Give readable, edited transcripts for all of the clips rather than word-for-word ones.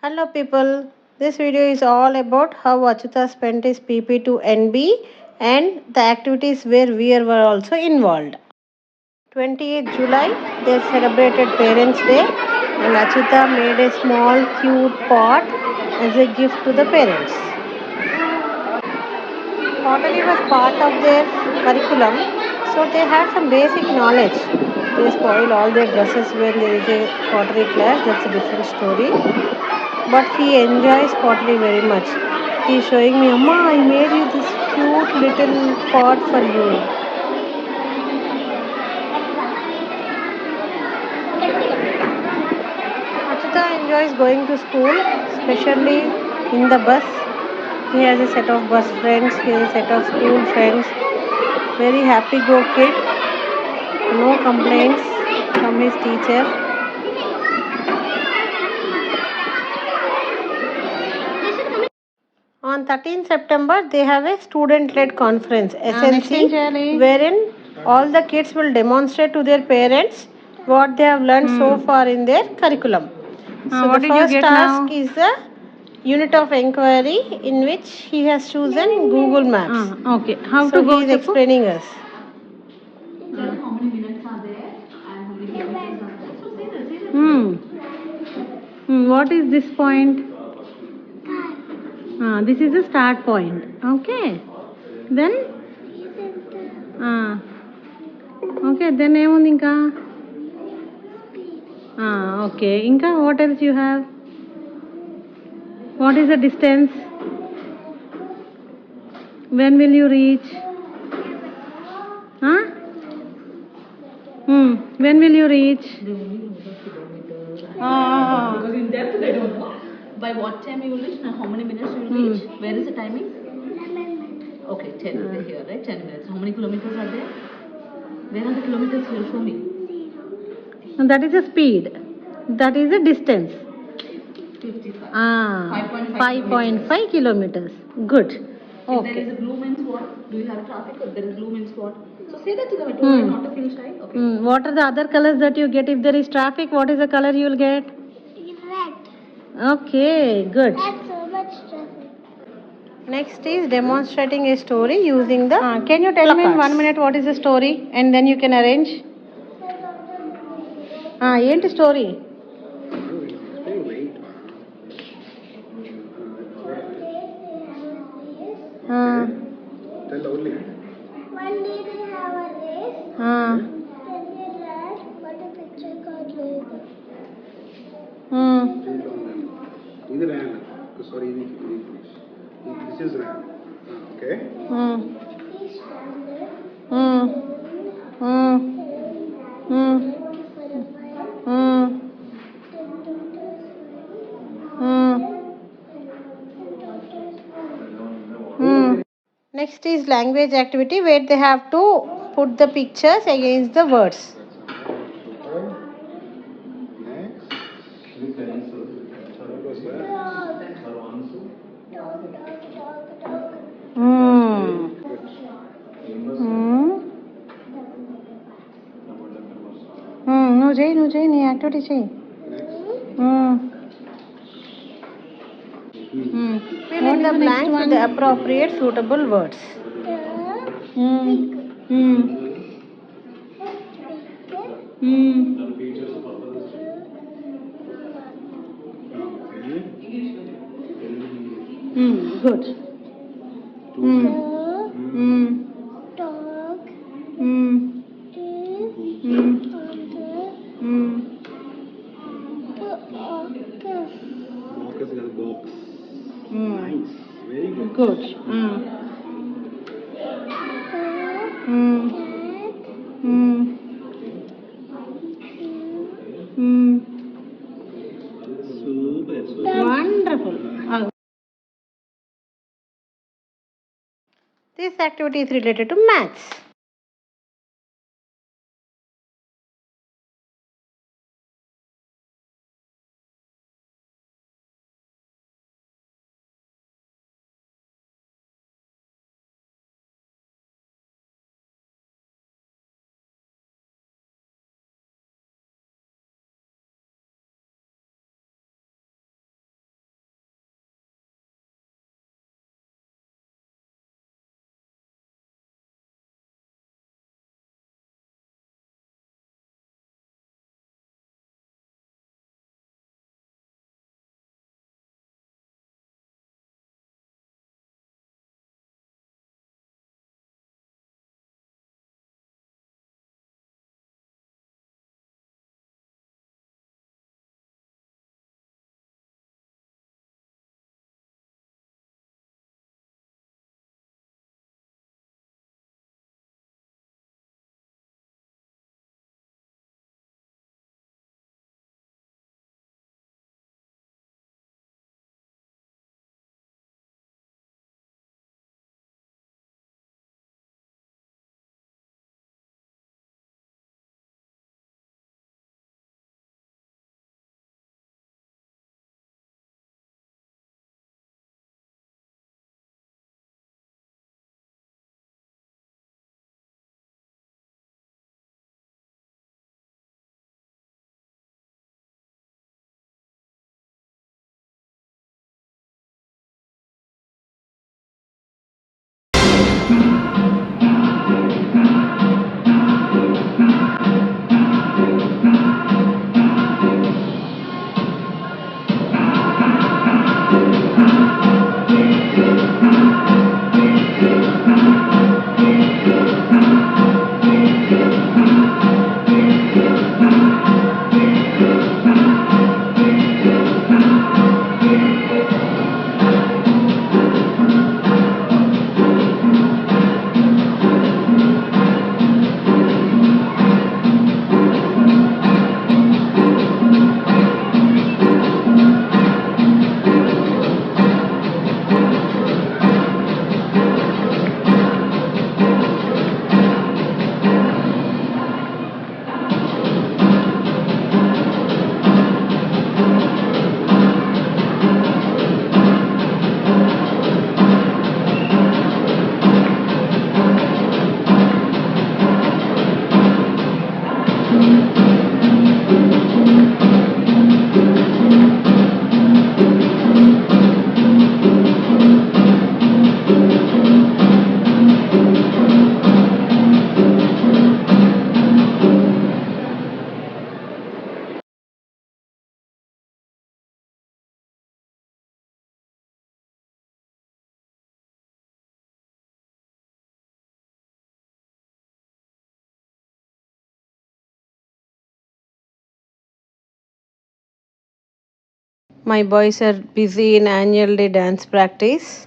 Hello people, this video is all about how Achyuta spent his PP to NB and the activities where we were also involved. 28th July, they celebrated Parents Day and Achyuta made a small cute pot as a gift to the parents. Pottery was part of their curriculum, so they had some basic knowledge. They spoil all their dresses when there is a pottery class, that's a different story. But he enjoys pottery very much. He's showing me, Amma, I made you this cute little pot for you. Achyuta enjoys going to school, especially in the bus. He has a set of bus friends, he has a set of school friends. Very happy go kid. No complaints from his teacher. On 13th September, they have a student-led conference, SLC, wherein all the kids will demonstrate to their parents what they have learned so far in their curriculum. So the first task is the unit of inquiry in which he has chosen Google Maps. Okay. How so to go? he is explaining us. How many minutes are there and how many kilometers are there? So say that. What is this point? This is the start point. Okay. Then? Okay. Then ఏముంది ఇంకా? Okay. ఇంకా what else you have? What is the distance? When will you reach? When will you reach? They only know the kilometers. Because in depth they don't know. By what time you will reach? Now how many minutes you will reach? Where is the timing? Okay, 10 over here, right? 10 minutes. How many kilometers are there? Where are the kilometers here? Show me. And that is a speed. That is a distance. 55. 5.5 kilometers. Good. If there is a blue means what? Do you have traffic? If there is blue means what? So say that to them. I told you not to feel shy. Okay. What are the other colors that you get if there is traffic? What is the color you will get? Red. Okay, good. That's so much traffic. Next is demonstrating a story using the Can you tell me in placards. 1 minute what is the story and then you can arrange? ఏంటి story? One day they have a race. Then they ran, but the picture got late. ఇది Ryan sorry this is Ryan okay He stranded. For a while. Next is language activity where they have to put the pictures against the words. నువ్వు చేయి నీ activity చేయి. Fill in the blanks with the appropriate suitable words. Good. Dog. Box కదా box nice very good Good. Super Wonderful. This activity is related to maths. My boys are busy in annual day dance practice.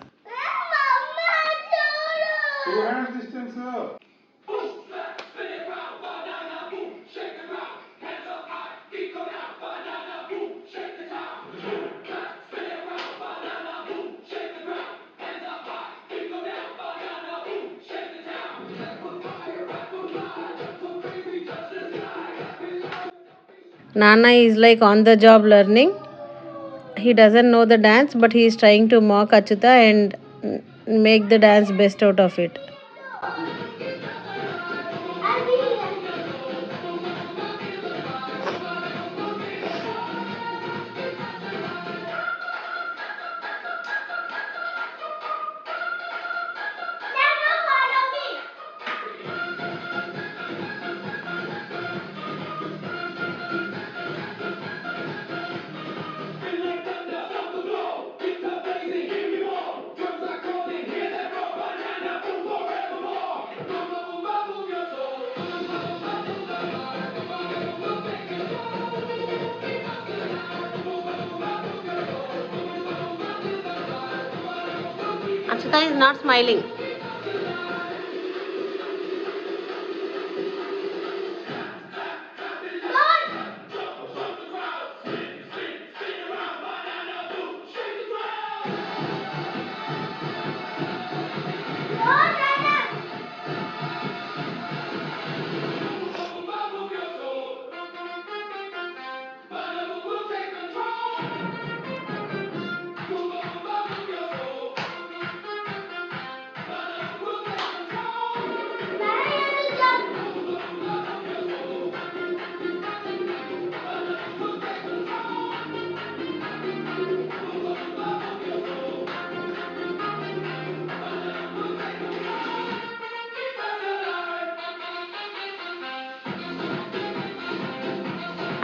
Two hands distance. Nana is like on the job learning. He doesn't know the dance, but he is trying to mock Achyuta and make the dance best out of it. Achyuta is not smiling.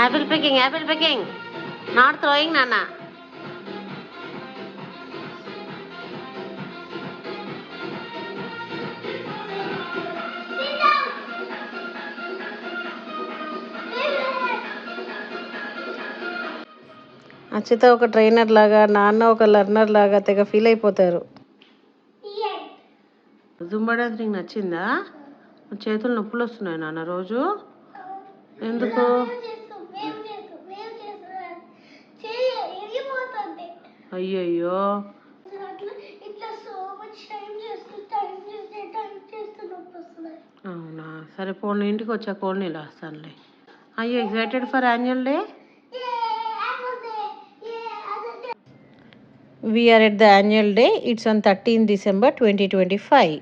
Apple picking. Not throwing, Nana. Achyuta ఒక trainer లాగా, నాన్న ఒక learner లాగా తెగ feel అయిపోతారు. Zumba dance నీకు నచ్చిందా? చేతులు నొప్పులు వస్తున్నాయి నాన్న రోజు. ఎందుకు? అయ్యయ్యో. అవునా, సరే పోనీ ఇంటికి వచ్చా కోల్ని రాస్తానులే. I you excited for annual day? We are at the annual day. It's on 13 December 2025.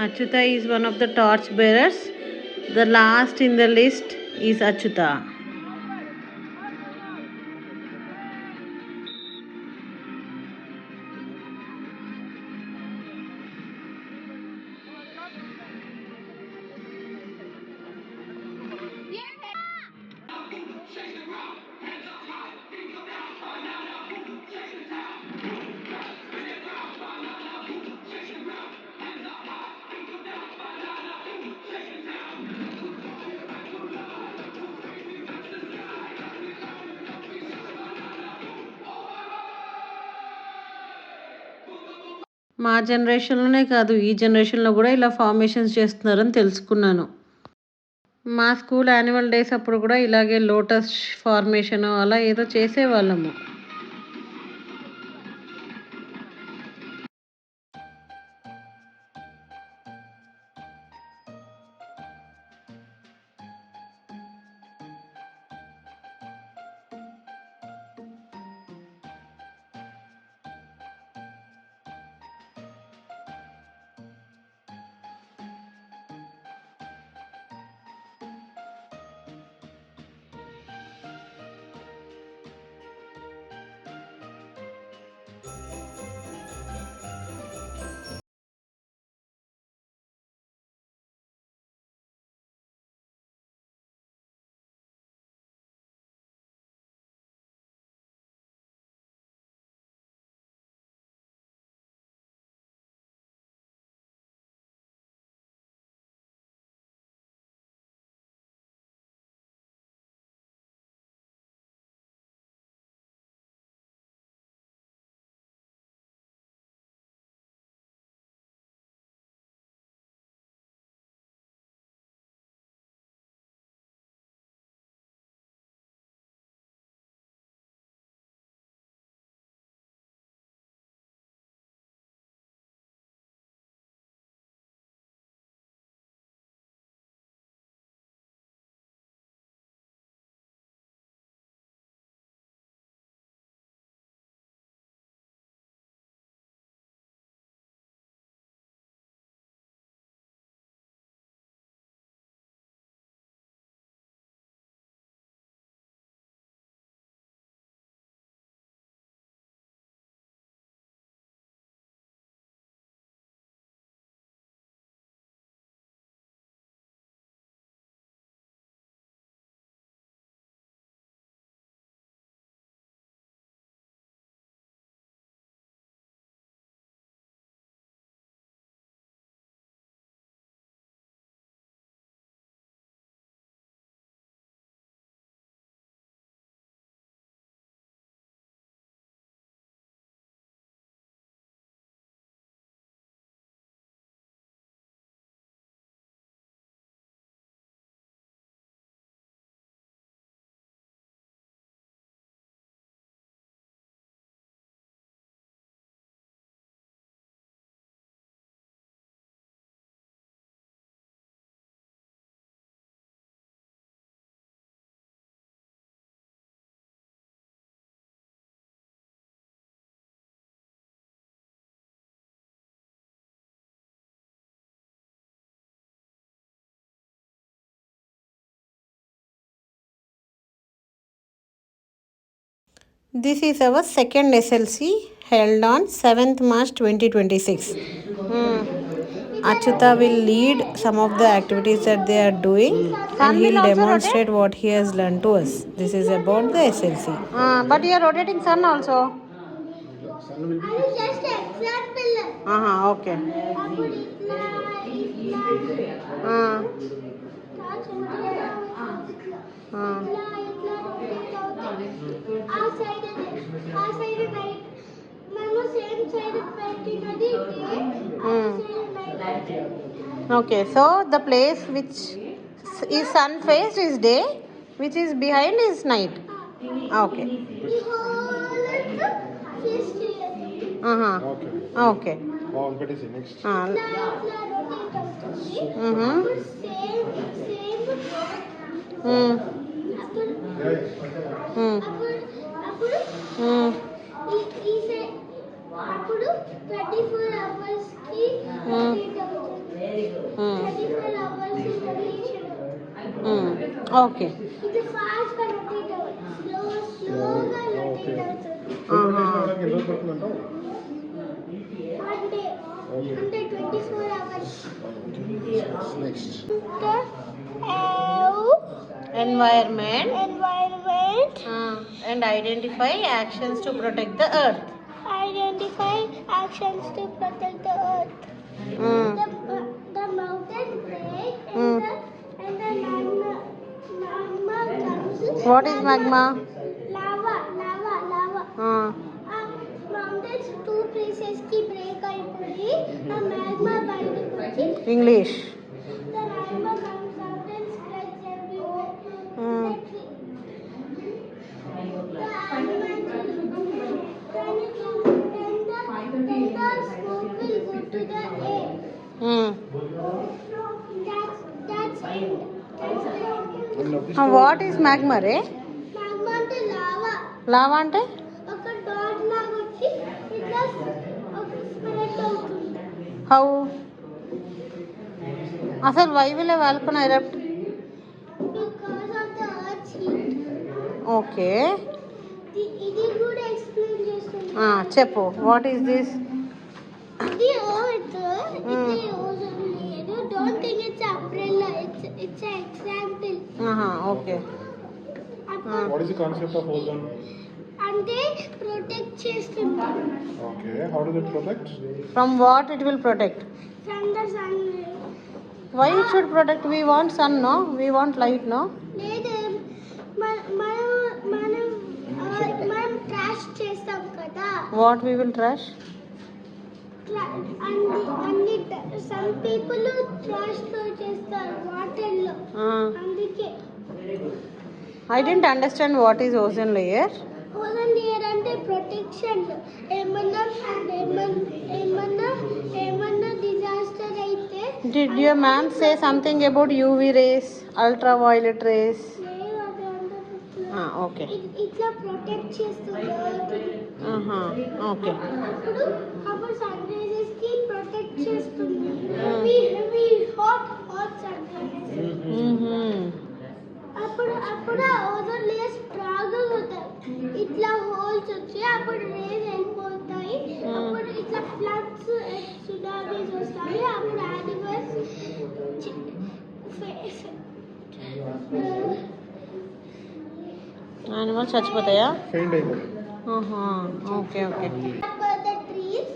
Achyuta is one of the torch bearers. The last in the list is Achyuta. మా జనరేషన్లోనే కాదు, ఈ జనరేషన్లో కూడా ఇలా ఫార్మేషన్స్ చేస్తున్నారని తెలుసుకున్నాను. మా స్కూల్ యాన్యువల్ డేస్ అప్పుడు కూడా ఇలాగే లోటస్ ఫార్మేషన్ అలా ఏదో చేసేవాళ్ళము. This is our second SLC held on 7th March 2026. Achyuta will lead some of the activities that they are doing and he'll demonstrate what he has learned to us. This is about the SLC. But you are rotating sun also. Sun will be అది just example. Okay. అప్పుడు ఇట్లా ఇట్లా ఇట్లా rotate అవుతుంది. ఆ side right మేము same side పెట్టినది ఇదే. Okay, so the place which is sun faced is day, which is behind is night. Okay. ఈ హోల్ ఫేస్ చేయాలి. Okay. Okay. పెట్టేసి నెక్స్ట్. ఇట్లా రొటేట్ అవుతుంది. Mm-hmm. అప్పుడు సేమ్ Mm. అప్పుడు అప్పుడు Mm. ఈ సైడ్ అప్పుడు 24 hours కి రొటేట్ అవుతుంది. 24 hours రొటేషన్. Okay. ఇది ఫాస్ట్ గా రొటేట్ అవుతుంది. స్లోగా రొటేట్ అవుతుంది. ఎన్ని రోజులు పడుతుందంటావు? వన్ డే అంటే 24 hours. Next. Environment and Identify identify actions to protect the earth. actions to protect the earth. Mm. The mountain break Mm. and the magma comes. What is magma? Lava. Mountains two places ki break అయిపోయి ఆ magma బయటకు వచ్చి English. the magma comes out and spreads everywhere. Mm. The animals then the smoke will go to the air. That's end. What is magma, re? Magma అంటే lava. Lava ante? ఒక dot లాగా వచ్చి ఇట్లా spread అవుతుంది. How? అసలు why will a volcano erupt? Because of the earth's heat. Okay. ఇది కూడా explain చేస్తుంది. చెప్పు what is this? The earth, it's a ozone layer. Don't think it's umbrella. It's an example. Okay. What is the concept of ozone? అంటే protect చేస్తుంది. Okay. How does it protect? From what it will protect? From the sun. Why it should protect? We want sun no, we want light no. లేదు మనం trash చేస్తాం కదా. What we will trash? అన్ని some people trash లో చేస్తారు water లో. అందుకే I don't understand what is ozone layer. Ozone layer అంటే ప్రొటెక్షన్. ఏమన్నా డిజాస్టర్ అయితే Did your ma'am say something about UV rays, ultraviolet rays? Okay. ఇట్లా ప్రొటెక్ట్ చేస్తుంది. Okay. అప్పుడు సన్ రైజెస్ కి ప్రొటెక్ట్ చేస్తుంది. Hot sun rays. అప్పుడు ఓజోన్ లేయర్ స్ట్రాంగ్ అవుతాయి. ఇట్లా హోల్స్ వచ్చి అప్పుడు రేస్ వెళ్ళిపోతాయి. అప్పుడు ఇట్లా ఫ్లడ్స్ సునామీస్ వస్తాయి. అప్పుడు యానిమల్స్ చచ్చిపోతాయా? Faint అయిపోతుంది. Okay okay. the trees.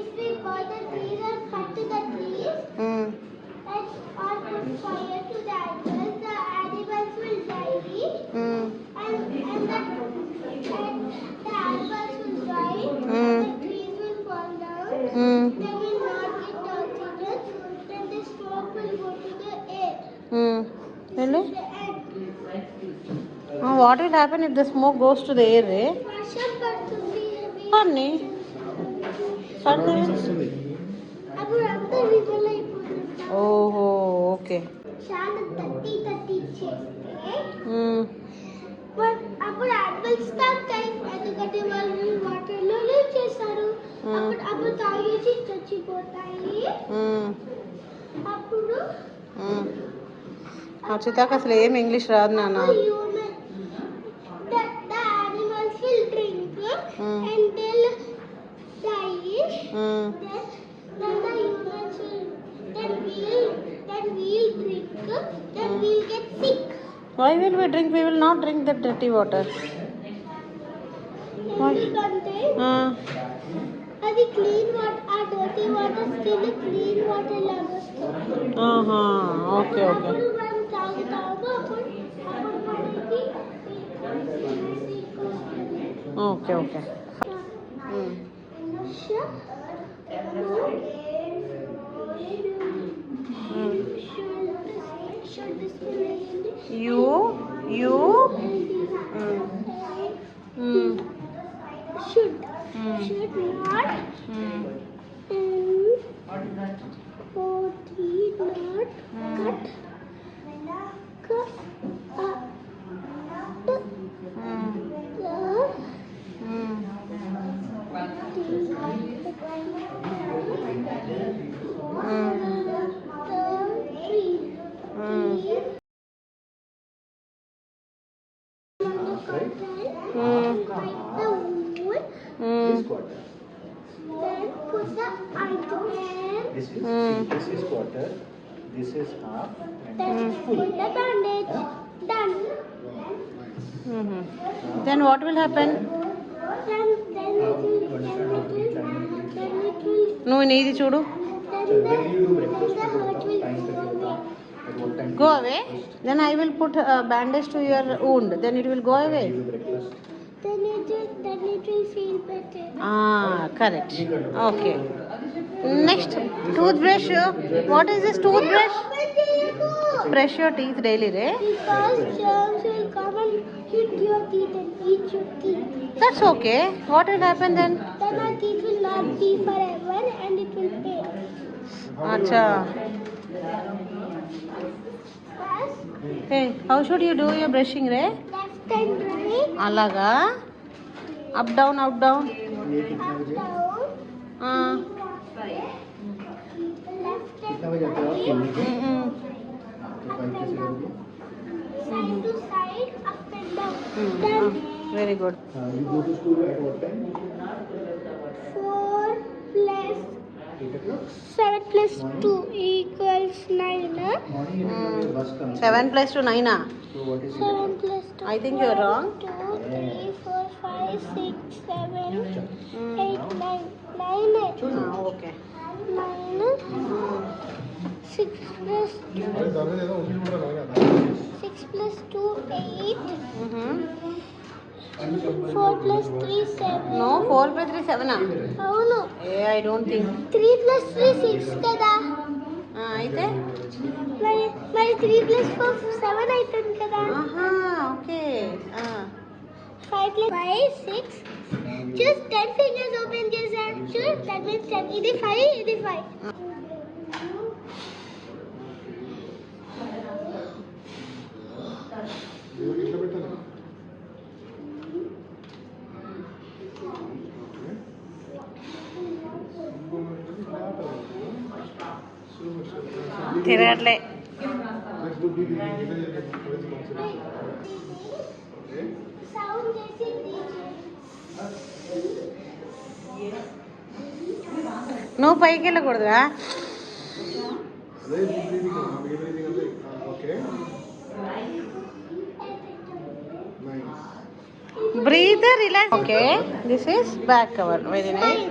If we cut the trees or cut the trees or put fire to the animals will die. And the animals will die. The trees will fall down. They will not get oxygen. Then the smoke will go to the air. Really? The end. What will happen if the smoke goes to the air? వర్షం పడుతుంది. Funny. Tsunamis వస్తుంది. అప్పుడు అంతా రిజల్ అయిపోతుంది. ఓహో okay. చాలా 30 చేస్తే అప్పుడు యానిమల్స్ తాగుతాయి. ఎందుకంటే వాళ్ళు వాటర్ లో లివ్ చేస్తారు. అప్పుడు తాగేసి చచ్చిపోతాయి. అప్పుడు అచ్యుతాకు అసలు ఏం ఇంగ్లీష్ రాదు నాన్న. the animals will drink and they'll die. Then the humans will then we'll drink. Then we'll get sick. Why will we drink? We will not drink that dirty water. ఎందుకంటే అది క్లీన్ వాటర్. ఆ dirty water still clean water లాగా వస్తుంది. Okay okay. అప్పుడు మనం తాగుతాము. అప్పుడు మనకి okay okay. You should not This quarter. Then put the item. This is quarter. This is half. And Then this is full. put the bandage. Done. Then what will happen? Then it will. నువ్వు నీది చూడు. So when you do breakfast, Then the hurt will time that you have, at what time Go you away. breakfast? Then I will put a bandage to your wound. Then it will go away. You do breakfast. Then it will feel better. Correct. Okay. Next, toothbrush. What is this toothbrush? Brush your teeth daily, right? Because germs will come and hit your teeth and eat your teeth. That's okay. What will happen then? Then our teeth will not be forever and it will pain. Acha. First, Hey, how should you do your brushing, right? left and right, Alaga. Up down, up down. ये कितना up बजे? down, left कितना and बजे आते हो आप right, खेलने के? Mm-mm. तो बाइक कैसे करोगे? side to side, up and down. Then Very good. You go to school at what time? plus 7 plus 2 equals 9. Morning bus comes. 7 plus 2 9. So what is 7 plus 2. I think you're wrong. 2, 3, 4, 5, 6, 7, 8, 9. 9. Okay. 9. 6 plus 2, 8. 4 plus 3, 7. No, 4 plus 3 7. అవును. I don't think. 3 plus 3, 6 కదా. అయితే మరి 3 plus 4, 7 అవుతుంది కదా. Okay. 5 plus 5, 6. Just 10 fingers open చేశాను. చూడు, that means 10. ఇది 5, ఇది 5. తిరగట్లే. సౌండ్ చేసి నువ్వు పైకి వెళ్ళకూడదురా. Breathe relax. Okay, this is back cover. Very nice.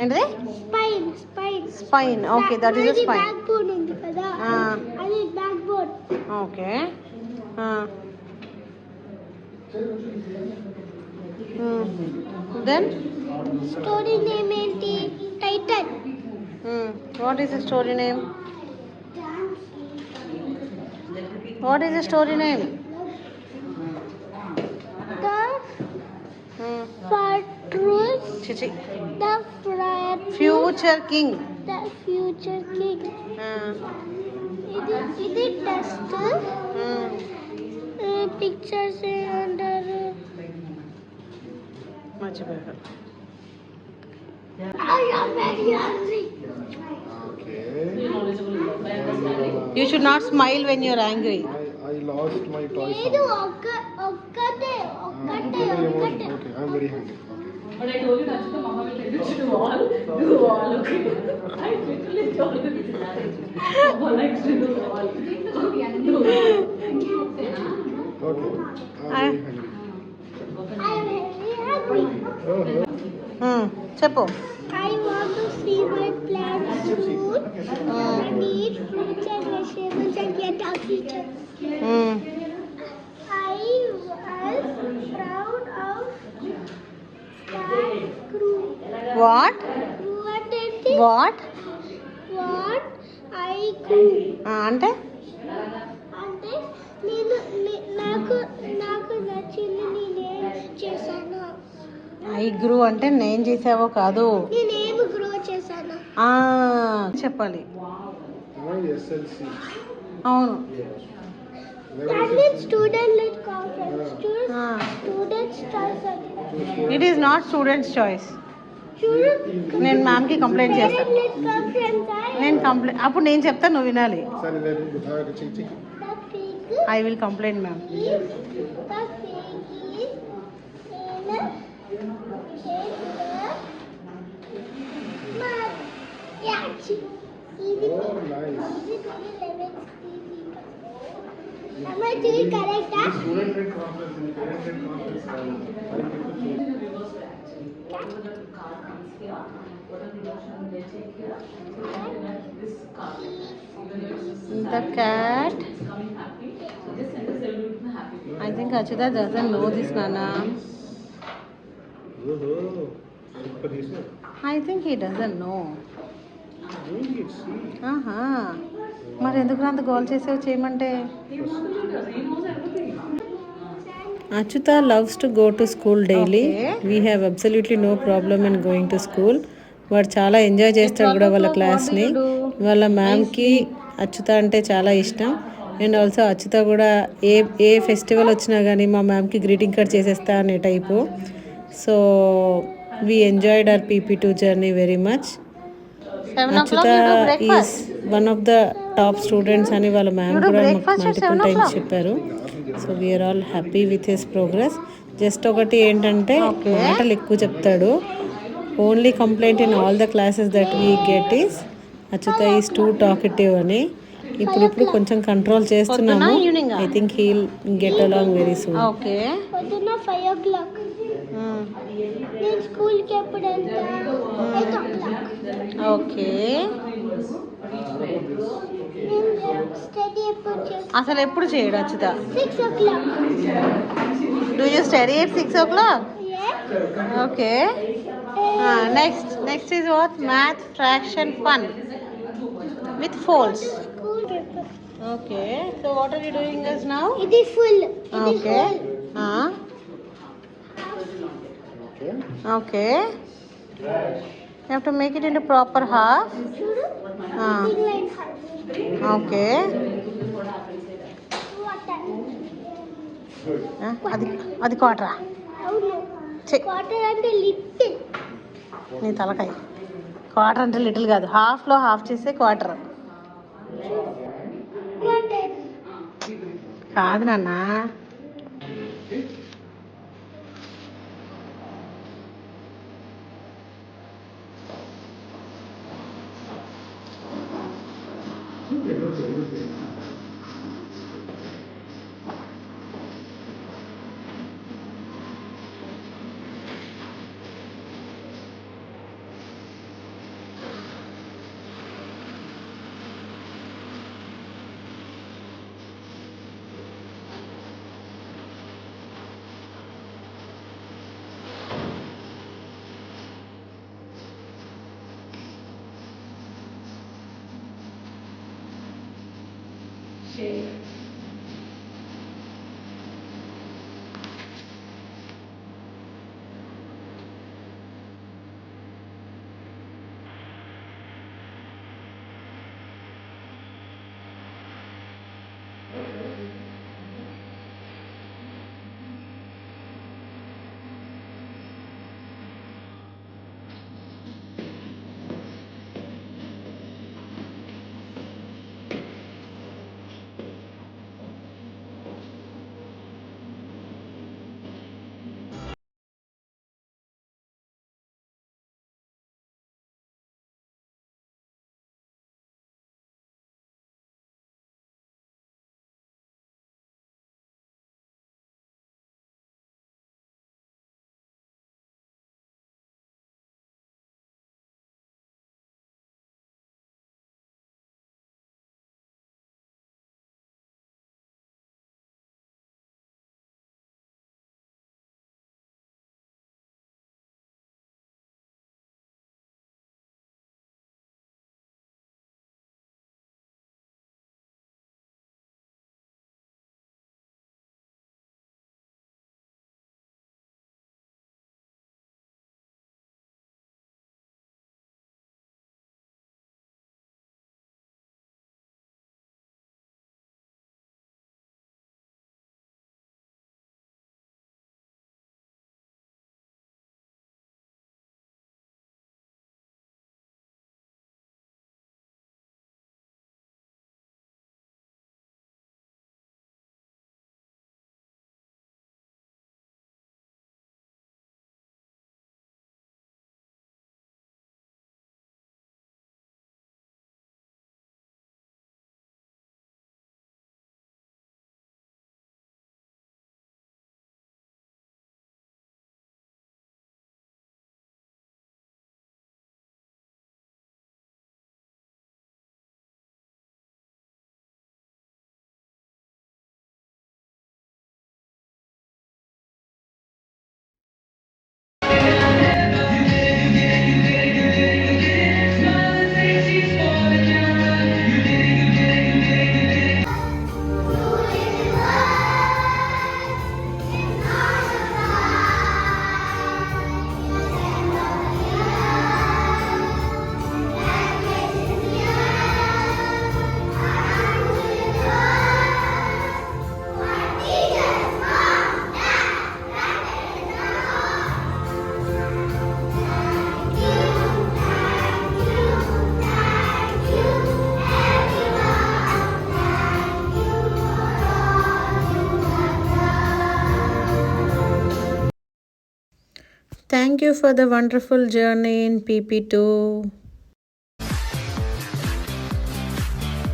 ఏంటిది? Spine. Spine. Okay, that is spine. Back bone ఉంది కదా, అది back bone. Okay. Then story name ఏంటి? Titan. What is the story name? What is the story name? The Patrus, చిచి. the Patrus, future king. the future king. ఇది test. Pictures అంటారు. మర్చిపోయారు. I am very hungry. You should not smile when you're angry. I lost my toy. లేదు, ఒక్కటే. Okay, I'm very hungry. Okay. But I told you, Nachita, Mama will tell you to do all. Okay. I literally told you this. Mama likes to do all. Okay. I'm very hungry. I am very hungry. చెప్పు. I want to see my plants soon and eat fruits and vegetables and get a teacher. I was proud of that crew. What? Crew అంటే what what I grew. అంటే అంటే నాకు నచ్చింది నేనేం చేశాను. I grew అంటే నేను చేసావో కాదు. నేనేం గ్రో చేశాను. చెప్పాలి. My SLC. అవును. That means student-led conference. Students' choice. It is not students choice. నేను మ్యామ్కి కంప్లైంట్ చేస్తాను. Student-led conference. నేను కంప్లైంట్ అప్పుడు నేను చెప్తాను, నువ్వు వినాలి. Sorry, let me go. Ching. The pig I will complaint ma'am. is in easy. Oh, nice. Am I doing correct? Student-led conference. Parent-led conference. The cat. I think Achita doesn't know this, Nana. Oh, super easy. I think he doesn't know. Doing it, see. మరి ఎందుకు అంత goal చేసేవి చేయమంటే? Achita loves to go to school daily. We have absolutely no problem in going to school. వాడు చాలా enjoy చేస్తాడు కూడా వాళ్ళ క్లాస్ని. వాళ్ళ మ్యామ్కి అచ్యుత అంటే చాలా ఇష్టం. అండ్ ఆల్సో అచ్యుత కూడా ఏ ఫెస్టివల్ వచ్చినా కానీ మా మ్యామ్కి గ్రీటింగ్ కార్డ్ చేసేస్తా అనే type. So we enjoyed our PP2 journey very much. Achyuta is one of the top students అని వాళ్ళ మ్యామ్ కూడా మల్టిపుల్ టైమ్స్ చెప్పారు. So we are all happy with his progress. Just ఒకటి ఏంటంటే మాటలు ఎక్కువ చెప్తాడు. Only complaint in all the classes that we get is Achyuta is too talkative అని. ఇప్పుడు కొంచెం కంట్రోల్ చేస్తున్నాము. I think he'll get along very soon. Okay. పొద్దున్న 5 o'clock. నేను స్కూల్కి ఎప్పుడు వెళ్తా? 8 o'clock. ఓకే. నేను స్టడీ ఎప్పుడు చేస్తా? అసలు ఎప్పుడు చేయడు Achyuta? 6 o'clock. Do you study at 6 o'clock? Yeah. Okay. Next is what? Math fraction fun with folds. School paper. Okay. So what are you doing as now? ఇది full. Okay. Okay. Okay. You have to make it into proper half. చూడు. Ah. Big line half. Okay. Water. అది క్వార్టరా? అవును. ఛీ. Quarter అంటే little. నీ తలకాయ. Quarter అంటే little కాదు, హాఫ్లో హాఫ్ చేస్తే క్వార్టర్ Quarter. కాదు నాన్న. Thank you for the wonderful journey in PP2.